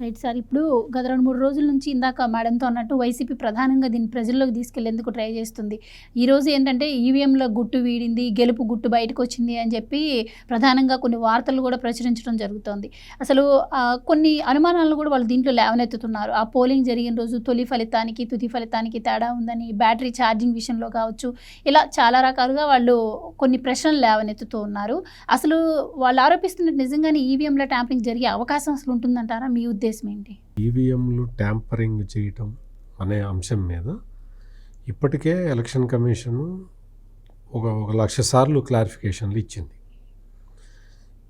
Right sir. ఇప్పుడు గత 2, 3 రోజుల నుంచి ఇందాక మేడంతో అన్నట్టు వైసీపీ ప్రధానంగా దీన్ని ప్రజల్లోకి తీసుకెళ్లేందుకు ట్రై చేస్తుంది. ఈరోజు ఏంటంటే ఈవీఎంలో గుట్టు వీడింది, గెలుపు గుట్టు బయటకొచ్చింది అని చెప్పి ప్రధానంగా కొన్ని వార్తలు కూడా ప్రచురించడం జరుగుతోంది. అసలు కొన్ని అనుమానాలను కూడా వాళ్ళు దీంట్లో లేవనెత్తుతున్నారు. ఆ పోలింగ్ జరిగిన రోజు తొలి ఫలితానికి, తుది ఫలితానికి తేడా ఉందని, బ్యాటరీ ఛార్జింగ్ విషయంలో కావచ్చు, ఇలా చాలా రకాలుగా వాళ్ళు కొన్ని ప్రశ్నలు లేవనెత్తుతూ ఉన్నారు. అసలు వాళ్ళు ఆరోపిస్తున్నట్టు నిజంగానే ఈవీఎంలో ట్యాంపరింగ్ జరిగే అవకాశం అసలు ఉంటుందంటారా? మీ ఉద్దేశం ఏంటి? ఈవీఎంలు ట్యాంపరింగ్ చేయటం అనే అంశం మీద ఇప్పటికే ఎలక్షన్ కమిషన్ ఒక 1,00,000 సార్లు క్లారిఫికేషన్లు ఇచ్చింది.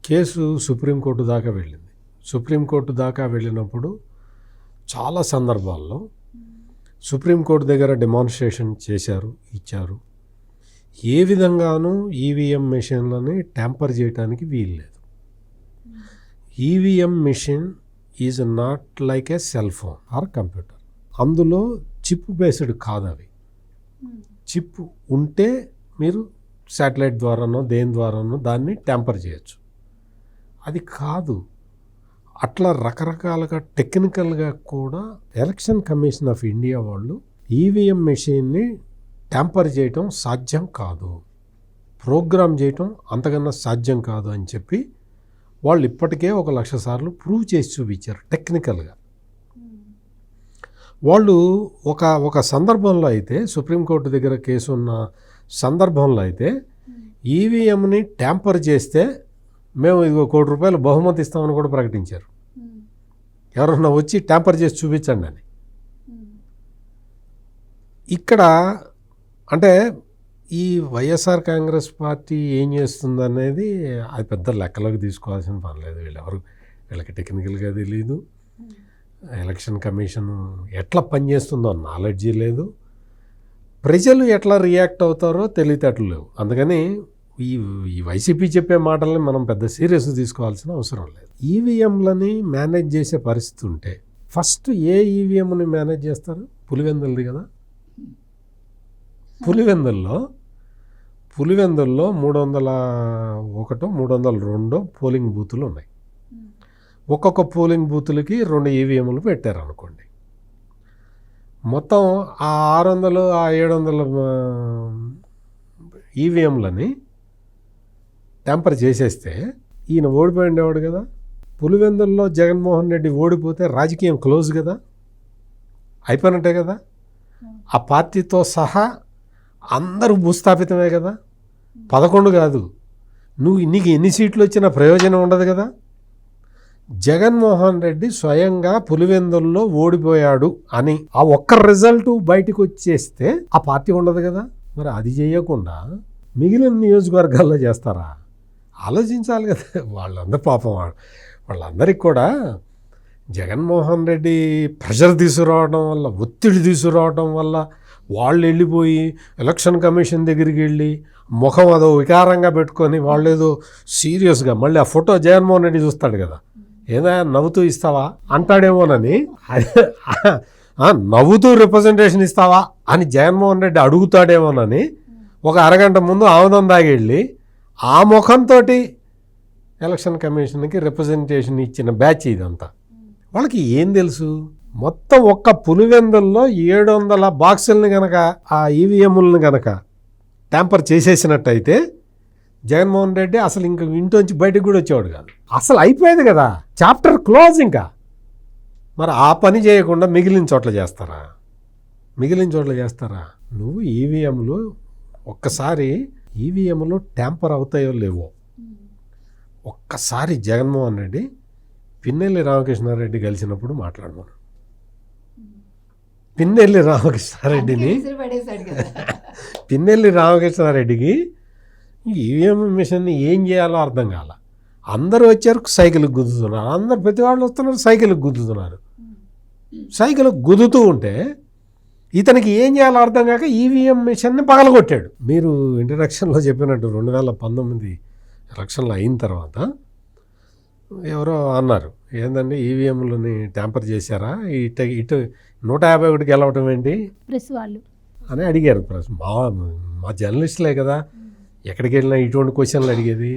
కేసు సుప్రీంకోర్టు దాకా వెళ్ళింది. సుప్రీంకోర్టు దాకా వెళ్ళినప్పుడు చాలా సందర్భాల్లో సుప్రీంకోర్టు దగ్గర డెమాన్స్ట్రేషన్ చేశారు, ఇచ్చారు. ఏ విధంగానూ ఈవీఎం మెషిన్లని ట్యాంపర్ చేయడానికి వీల్లేదు. EVM machine is not like A cell phone or computer. అందులో చిప్ బేస్డ్ కాదు అవి. చిప్ ఉంటే మీరు శాటిలైట్ ద్వారానో దేని ద్వారానో దాన్ని ట్యాంపర్ చేయొచ్చు. అది కాదు. అట్లా రకరకాలుగా టెక్నికల్గా కూడా ఎలక్షన్ కమిషన్ ఆఫ్ ఇండియా వాళ్ళు ఈవీఎం మెషిన్ని ట్యాంపర్ చేయటం సాధ్యం కాదు, ప్రోగ్రామ్ చేయటం అంతకన్నా సాధ్యం కాదు అని చెప్పి వాళ్ళు ఇప్పటికే 1,00,000 సార్లు ప్రూవ్ చేసి చూపించారు టెక్నికల్గా. వాళ్ళు ఒక సందర్భంలో అయితే సుప్రీంకోర్టు దగ్గర కేసు ఉన్న సందర్భంలో అయితే ఈవీఎంని ట్యాంపర్ చేస్తే మేము ఇదిగో ₹1,00,00,000 బహుమతి ఇస్తామని కూడా ప్రకటించారు. ఎవరన్నా వచ్చి ట్యాంపర్ చేసి చూపించండి అని. ఇక్కడ అంటే ఈ వైఎస్ఆర్ కాంగ్రెస్ పార్టీ ఏం చేస్తుందనేది అది పెద్ద లెక్కలోకి తీసుకోవాల్సిన పని లేదు. వీళ్ళకి టెక్నికల్గా తెలియదు. ఎలక్షన్ కమిషన్ ఎట్లా పనిచేస్తుందో నాలెడ్జీ లేదు. ప్రజలు ఎట్లా రియాక్ట్ అవుతారో తెలివితేటలు లేవు. అందుకని ఈ వైసీపీ చెప్పే మాటల్ని మనం పెద్ద సీరియస్ తీసుకోవాల్సిన అవసరం లేదు. ఈవీఎంలని మేనేజ్ చేసే పరిస్థితి ఉంటే ఫస్ట్ ఏ ఈవీఎంని మేనేజ్ చేస్తారు? పులివెందులది కదా. పులివెందుల్లో 301 302 పోలింగ్ బూతులు ఉన్నాయి. ఒక్కొక్క పోలింగ్ బూతులకి 2 ఈవీఎంలు పెట్టారు అనుకోండి. మొత్తం ఆ 600 ఆ 700 ఈవీఎంలని ట్యాంపర్ చేసేస్తే ఈయన ఓడిపోయిండేవాడు కదా. పులివెందుల్లో జగన్మోహన్ రెడ్డి ఓడిపోతే రాజకీయం క్లోజ్ కదా, అయిపోయినట్టే కదా. ఆ పార్టీతో సహా అందరూ భూస్థాపితమే కదా. 11 కాదు, నీకు ఎన్ని సీట్లు వచ్చినా ప్రయోజనం ఉండదు కదా. జగన్మోహన్ రెడ్డి స్వయంగా పులివెందుల్లో ఓడిపోయాడు అని ఆ ఒక్క రిజల్ట్ బయటకు వచ్చేస్తే ఆ పార్టీ ఉండదు కదా. మరి అది చేయకుండా మిగిలిన నియోజకవర్గాల్లో చేస్తారా? ఆలోచించాలి కదా. వాళ్ళందరూ పాపం వాళ్ళందరికీ కూడా జగన్మోహన్ రెడ్డి ప్రెషర్ తీసుకురావడం వల్ల, ఒత్తిడి తీసుకురావడం వల్ల వాళ్ళు వెళ్ళిపోయి ఎలక్షన్ కమిషన్ దగ్గరికి వెళ్ళి ముఖం అదో వికారంగా పెట్టుకొని వాళ్ళు ఏదో సీరియస్గా మళ్ళీ ఆ ఫోటో జగన్మోహన్ రెడ్డి చూస్తాడు కదా, ఏదా నవ్వుతూ ఇస్తావా అంటాడేమోనని, నవ్వుతూ రిప్రజెంటేషన్ ఇస్తావా అని జగన్మోహన్ రెడ్డి అడుగుతాడేమోనని ఒక అరగంట ముందు ఆముదం దాగెళ్ళి ఆ ముఖంతో ఎలక్షన్ కమిషన్కి రిప్రజెంటేషన్ ఇచ్చిన బ్యాచ్ ఇదంతా. వాళ్ళకి ఏం తెలుసు? మొత్తం ఒక్క పులివెందుల్లో 700 బాక్సుల్ని కనుక ఆ ఈవీఎంలను కనుక ట్యాంపర్ చేసేసినట్టయితే జగన్మోహన్ రెడ్డి అసలు ఇంక ఇంట్లోంచి బయటకు కూడా వచ్చేవాడు కాదు. అసలు అయిపోయేది కదా, చాప్టర్ క్లోజ్. ఇంకా మరి ఆ పని చేయకుండా మిగిలిన చోట్ల చేస్తారా? నువ్వు ఈవీఎంలు ఒక్కసారి ఈవీఎంలు ట్యాంపర్ అవుతాయో లేవో ఒక్కసారి జగన్మోహన్ రెడ్డి పిన్నెల్లి రామకృష్ణారెడ్డి కలిసినప్పుడు మాట్లాడమను. పిన్నెల్లి రామకృష్ణారెడ్డికి ఈవీఎం మిషన్ని ఏం చేయాలో అర్థం కాల. అందరూ వచ్చారు, సైకిల్కి గుద్దుతున్నారు. అందరు ప్రతి వాళ్ళు వస్తున్నారు, సైకిల్కి గుద్దుతున్నారు. సైకిల్కి గుద్దుతూ ఉంటే ఇతనికి ఏం చేయాలో అర్థం కాక ఈవీఎం మిషన్ని పగలగొట్టాడు. మీరు ఇంట్రడక్షన్లో చెప్పినట్టు 2019 ఎలక్షన్లు అయిన తర్వాత ఎవరో అన్నారు, ఏందండి ఈవీఎంలని ట్యాంపర్ చేశారా, ఇటు 151 గెలవటం ఏంటి ప్రెస్ వాళ్ళు అని అడిగారు. ప్రెస్ మా జర్నలిస్టులే కదా, ఎక్కడికి వెళ్ళినా ఇటువంటి క్వశ్చన్లు అడిగేది.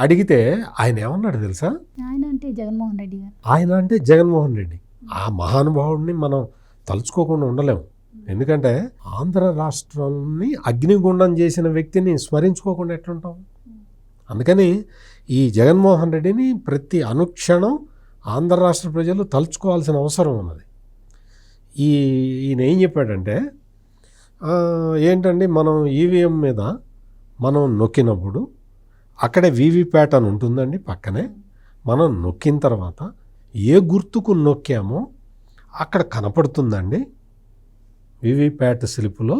అడిగితే ఆయన ఏమన్నాడు తెలుసా? ఆయన అంటే జగన్మోహన్ రెడ్డి గారు. ఆయన అంటే జగన్మోహన్ రెడ్డి. ఆ మహానుభావుడిని మనం తలుచుకోకుండా ఉండలేము. ఎందుకంటే ఆంధ్ర రాష్ట్రాన్ని అగ్నిగుండం చేసిన వ్యక్తిని స్మరించుకోకుండా ఎట్లుంటాం? అందుకని ఈ జగన్మోహన్ రెడ్డిని ప్రతి అనుక్షణం ఆంధ్ర రాష్ట్ర ప్రజలు తలుచుకోవాల్సిన అవసరం ఉన్నది. ఈయన ఏం చెప్పాడంటే, ఏంటండి మనం ఈవీఎం మీద మనం నొక్కినప్పుడు అక్కడే వీవీప్యాట్ అని ఉంటుందండి పక్కనే. మనం నొక్కిన తర్వాత ఏ గుర్తుకు నొక్కామో అక్కడ కనపడుతుందండి వీవీప్యాట్ స్లిప్లో.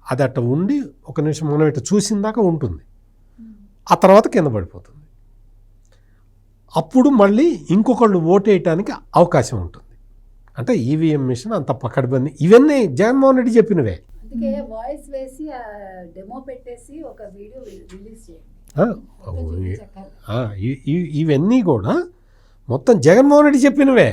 అది అట్ట ఉండి ఒక నిమిషం మనం ఇట్లా చూసిన దాకా ఉంటుంది, ఆ తర్వాత కింద పడిపోతుంది. అప్పుడు మళ్ళీ ఇంకొకళ్ళు ఓటేయటానికి అవకాశం ఉంటుంది. అంటే ఈవీఎం మిషన్ అంత పకడ్బందీ. ఇవన్నీ జగన్మోహన్ రెడ్డి చెప్పినవే. అందుకే వాయిస్ వేసి డెమో పెట్టేసి ఒక వీడియో రిలీజ్ చేయండి. ఇవన్నీ కూడా మొత్తం జగన్మోహన్ రెడ్డి చెప్పినవే.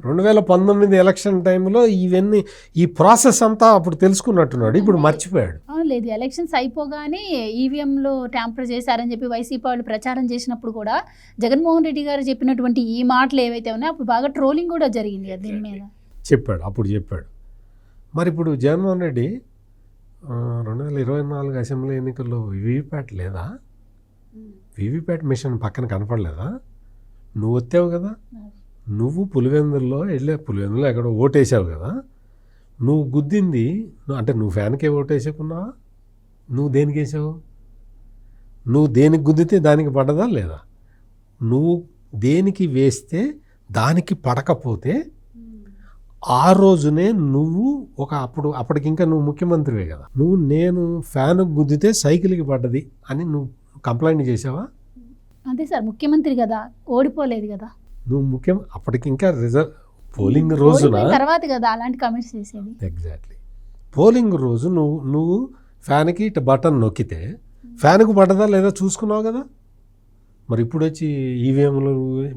2019 ఎలక్షన్ టైంలో ఇవన్నీ ఈ ప్రాసెస్ అంతా అప్పుడు తెలుసుకున్నట్టున్నాడు, ఇప్పుడు మర్చిపోయాడు. లేదు, ఎలక్షన్స్ అయిపోగానే ఈవీఎంలో ట్యాంపర్ చేశారని చెప్పి వైసీపీ వాళ్ళు ప్రచారం చేసినప్పుడు కూడా జగన్మోహన్ రెడ్డి గారు చెప్పినటువంటి ఈ మాటలు ఏవైతే ఉన్నాయో అప్పుడు బాగా ట్రోలింగ్ కూడా జరిగింది కదా దీని మీద. అప్పుడు చెప్పాడు. మరి ఇప్పుడు జగన్మోహన్ రెడ్డి 2024 అసెంబ్లీ ఎన్నికల్లో వీవీప్యాట్ లేదా? వీవీప్యాట్ మిషన్ పక్కన కనపడలేదా? నువ్వు వచ్చావు కదా, నువ్వు పులివెందుల్లో ఎక్కడో ఓటేసావు కదా, నువ్వు గుద్దింది అంటే నువ్వు ఫ్యాన్కే ఓటేసుకున్నావా? నువ్వు దేనికి వేసావు? నువ్వు దేనికి గుద్దితే దానికి పడదా లేదా? నువ్వు దేనికి వేస్తే దానికి పడకపోతే ఆ రోజునే నువ్వు అప్పటికి ఇంకా నువ్వు ముఖ్యమంత్రివే కదా, నేను ఫ్యాన్ గుద్దితే సైకిల్కి పడ్డది అని నువ్వు కంప్లైంట్ చేసావా? అంతే సార్, ముఖ్యమంత్రి కదా, ఓడిపోలేదు కదా. నువ్వు అప్పటికి ఇంకా పోలింగ్ రోజున తర్వాత కదా అలాంటి కామెంట్స్ చేసేది. ఎగ్జాక్ట్లీ పోలింగ్ రోజు నువ్వు ఫ్యాన్కి ఇట్లా బటన్ నొక్కితే ఫ్యాన్కు పడ్డదా లేదా చూసుకున్నావు కదా. మరి ఇప్పుడు వచ్చి ఈవీఎంలు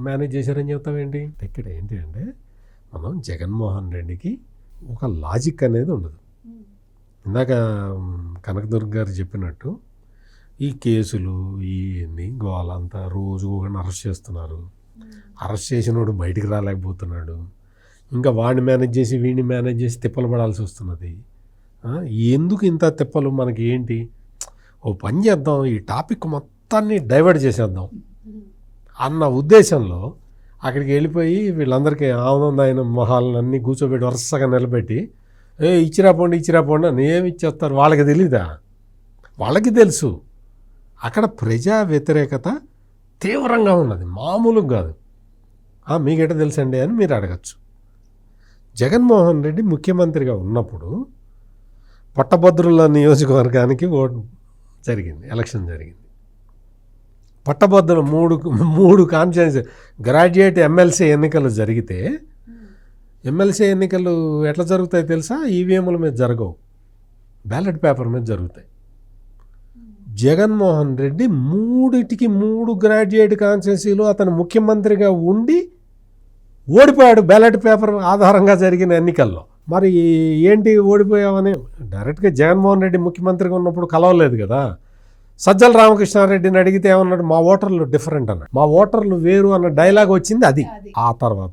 మేనేజ్ చేశారని చెప్తావేంటి? ఇక్కడ ఏంటి అంటే మనం జగన్మోహన్ రెడ్డికి ఒక లాజిక్ అనేది ఉండదు. ఇందాక కనకదుర్గ గారు చెప్పినట్టు ఈ కేసులు ఇవన్నీ గోలంతా రోజు ఒకరిని అరెస్ట్ చేస్తున్నారు. అరెస్ట్ చేసినోడు బయటికి రాలేకపోతున్నాడు, ఇంకా వాడిని మేనేజ్ చేసి వీడిని మేనేజ్ చేసి తిప్పలు పడాల్సి వస్తున్నది. ఎందుకు ఇంత తిప్పలు మనకి ఏంటి? ఓ పని చేద్దాం, ఈ టాపిక్ మొత్తాన్ని డైవర్ట్ చేసేద్దాం అన్న ఉద్దేశంలో అక్కడికి వెళ్ళిపోయి వీళ్ళందరికీ ఆనందమైన మొహాలన్నీ కూర్చోబెట్టి వరుసగా నిలబెట్టి ఇచ్చిరా పోండి అని ఏమి ఇచ్చేస్తారు? వాళ్ళకి తెలీదా? వాళ్ళకి తెలుసు అక్కడ ప్రజా వ్యతిరేకత తీవ్రంగా ఉన్నది, మామూలుగా కాదు. మీకెట తెలుసండి అని మీరు అడగచ్చు. జగన్మోహన్ రెడ్డి ముఖ్యమంత్రిగా ఉన్నప్పుడు పట్టభద్రుల నియోజకవర్గానికి ఎలక్షన్ జరిగింది. పట్టభద్రుల మూడు కాన్స్టిట్యుయెన్సీ గ్రాడ్యుయేట్ ఎమ్మెల్సీ ఎన్నికలు జరిగితే, ఎమ్మెల్సీ ఎన్నికలు ఎట్లా జరుగుతాయి తెలుసా? ఈవీఎంల మీద జరగవు, బ్యాలెట్ పేపర్ మీద జరుగుతాయి. జగన్మోహన్ రెడ్డి 3 గ్రాడ్యుయేట్ కాన్స్టిట్యున్సీలో అతను ముఖ్యమంత్రిగా ఉండి ఓడిపోయాడు బ్యాలెట్ పేపర్ ఆధారంగా జరిగిన ఎన్నికల్లో. మరి ఏంటి ఓడిపోయావని డైరెక్ట్గా జగన్మోహన్ రెడ్డి ముఖ్యమంత్రిగా ఉన్నప్పుడు కలవలేదు కదా. సజ్జల రామకృష్ణారెడ్డిని అడిగితే ఏమన్నాడు? మా ఓటర్లు డిఫరెంట్ అన్నాడు, మా ఓటర్లు వేరు అన్న డైలాగ్ వచ్చింది. అది ఆ తర్వాత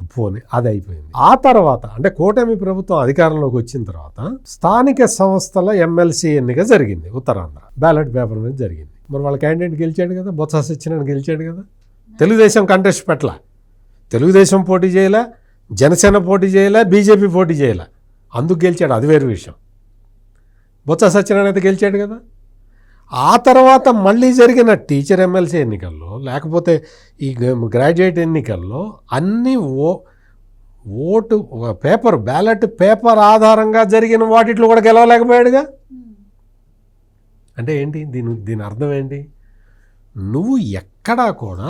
అది అయిపోయింది. ఆ తర్వాత అంటే కూటమి ప్రభుత్వం అధికారంలోకి వచ్చిన తర్వాత స్థానిక సంస్థల ఎమ్మెల్సీ ఎన్నిక జరిగింది ఉత్తరాంధ్ర, బ్యాలెట్ పేపర్ మీద జరిగింది. మరి వాళ్ళ క్యాండిడేట్ గెలిచాడు కదా, బొత్స సత్యనారాయణ గెలిచాడు కదా. తెలుగుదేశం కంటెస్ట్ పెట్టలా, తెలుగుదేశం పోటీ చేయలే, జనసేన పోటీ చేయలే, బీజేపీ పోటీ చేయలే, అందుకు గెలిచాడు, అది వేరు విషయం. బొత్స సత్యనారాయణ అయితే గెలిచాడు కదా. ఆ తర్వాత మళ్ళీ జరిగిన టీచర్ ఎమ్మెల్సీ ఎన్నికల్లో లేకపోతే ఈ గ్రాడ్యుయేట్ ఎన్నికల్లో అన్నీ ఓటు పేపర్ బ్యాలెట్ పేపర్ ఆధారంగా జరిగిన వాటిలో కూడా గెలవలేకపోయాడుగా. అంటే ఏంటి దీని అర్థం ఏంటి? నువ్వు ఎక్కడా కూడా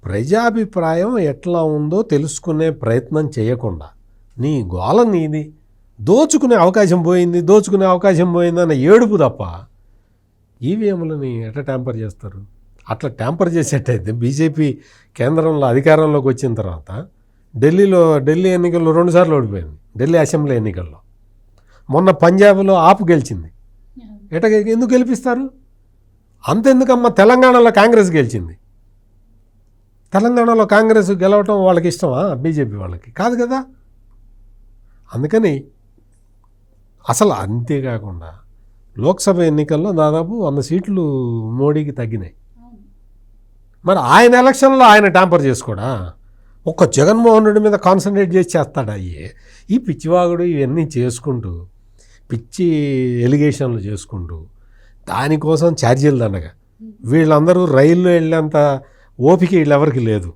ప్రజాభిప్రాయం ఎట్లా ఉందో తెలుసుకునే ప్రయత్నం చేయకుండా నీ గోల నీది, దోచుకునే అవకాశం పోయింది అన్న ఏడుపు తప్ప ఈవీఎంలని ఎట్లా ట్యాంపర్ చేస్తారు? అట్లా ట్యాంపర్ చేసేటైతే బీజేపీ కేంద్రంలో అధికారంలోకి వచ్చిన తర్వాత ఢిల్లీ ఎన్నికల్లో 2 సార్లు ఓడిపోయింది, ఢిల్లీ అసెంబ్లీ ఎన్నికల్లో. మొన్న పంజాబ్లో ఆప్ గెలిచింది. ఎందుకు గెలిపిస్తారు? అంతెందుకమ్మా తెలంగాణలో కాంగ్రెస్ గెలిచింది. తెలంగాణలో కాంగ్రెస్ గెలవటం వాళ్ళకి ఇష్టమా? బీజేపీ వాళ్ళకి కాదు కదా. అందుకని అసలు అంతేకాకుండా లోక్సభ ఎన్నికల్లో దాదాపు 100 సీట్లు మోడీకి తగ్గినాయి. మరి ఆయన ఎలక్షన్లో ఆయన ట్యాంపర్ చేసుకోడా? ఒక్క జగన్మోహన్ రెడ్డి మీద కాన్సన్ట్రేట్ చేసి చేస్తాడా? ఈ పిచ్చివాగుడు ఇవన్నీ చేసుకుంటూ పిచ్చి ఎలిగేషన్లు చేసుకుంటూ దానికోసం ఛార్జీలు దండగా. వీళ్ళందరూ రైల్లో వెళ్ళేంత ఓపిక వీళ్ళెవరికి లేదు.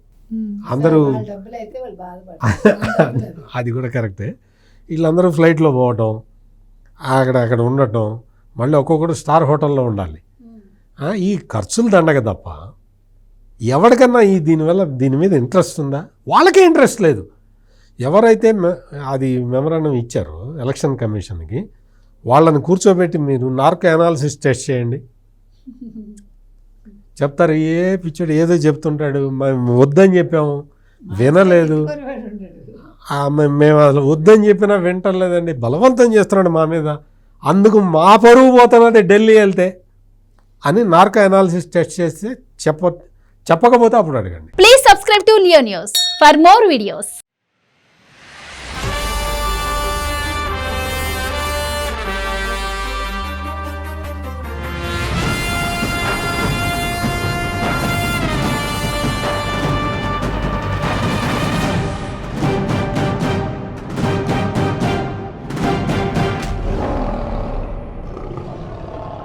అందరూ వాళ్ళ డబ్బులు అయితే వాళ్ళు బాధపడతారు. అది కూడా కరెక్టే. వీళ్ళందరూ ఫ్లైట్లో పోవటం, అక్కడ ఉండటం, మళ్ళీ ఒక్కొక్కడు స్టార్ హోటల్లో ఉండాలి. ఈ ఖర్చులు దండగ తప్ప ఎవరికన్నా దీని మీద ఇంట్రెస్ట్ ఉందా? వాళ్ళకే ఇంట్రెస్ట్ లేదు. ఎవరైతే అది మెమరాండం ఇచ్చారో ఎలక్షన్ కమిషన్కి వాళ్ళని కూర్చోబెట్టి మీరు నార్కో అనాలిసిస్ టెస్ట్ చేయండి, చెప్తారు. పిచ్చోడు ఏదో చెప్తుంటాడు, మేము వద్దని చెప్పాము వినలేదు, మేము అసలు వద్దని చెప్పినా వింటలేదండి, బలవంతం చేస్తున్నాడు మా మీద, అందుకు మా పరువు పోతున్నది ఢిల్లీ వెళ్తే అని నార్కో అనాలిసిస్ టెస్ట్ చేస్తే చెప్పకపోతే అప్పుడు అడగండి. Please subscribe to Leo news for more videos.